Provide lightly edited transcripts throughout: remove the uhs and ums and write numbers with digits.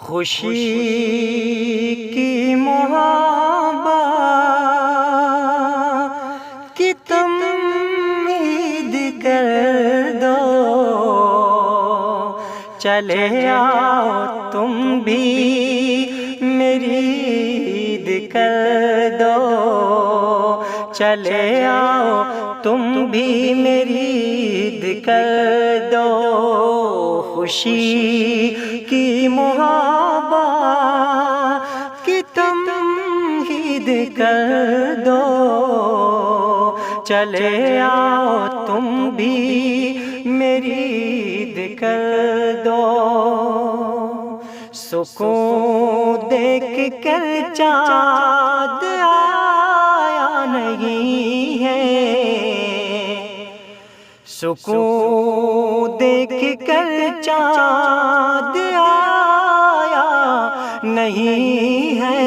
خوشی کی محبت کی تم عید کر دو، چلے آؤ تم بھی میری عید کر دو، چلے آؤ تم بھی میری عید کر دو۔ خوشی کی محبت کی تم عید کر دو، چلے آؤ تم بھی میری عید کر دو۔ سکون دیکھ کر چاند آیا نہیں ہے، سکون دیکھ کر چاند آیا نہیں ہے،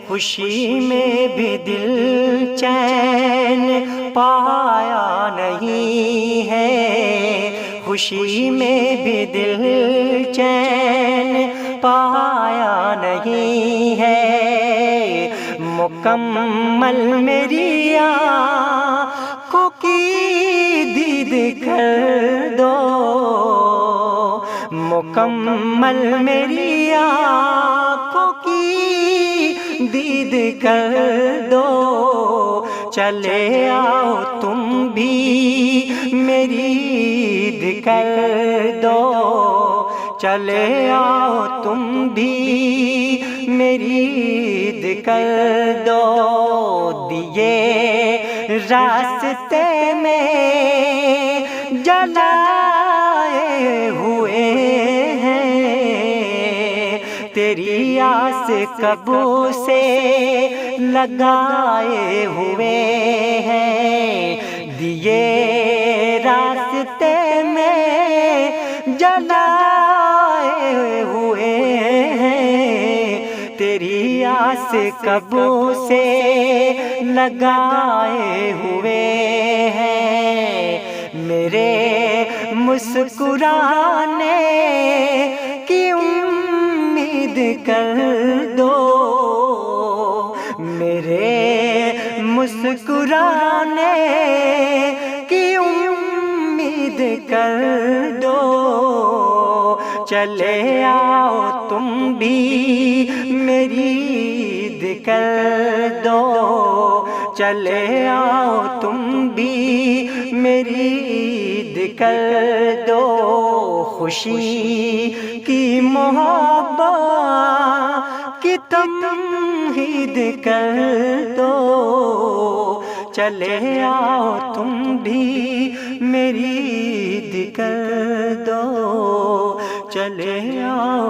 خوشی میں بھی دل چین پایا نہیں ہے، خوشی میں بھی دل چین پایا نہیں ہے۔ مکمل میری آنکھوں کی دید کر دو، مکمل میری آنکھوں کی دید کر دو، چلے آؤ تم بھی میری عید کر دو، چلے آؤ تم بھی میری عید کر دو۔ دیے راستے میں جلائے ہوئے ہیں، تیری آس کب سے لگائے ہوئے ہیں، دیے راستے میں جلائے ہوئے ہیں، تیری آس کب سے لگائے ہوئے ہیں۔ میرے مسکرانے کی امید کر دو، میرے مسکرانے کی امید کر دو، چلے آؤ تم بھی میری عید کر دو، چلے آؤ تم بھی میری عید کر دو۔ خوشی کی محبت کی تم عید کر دو، چلے آؤ تم بھی میری عید کر دو، چلے آؤ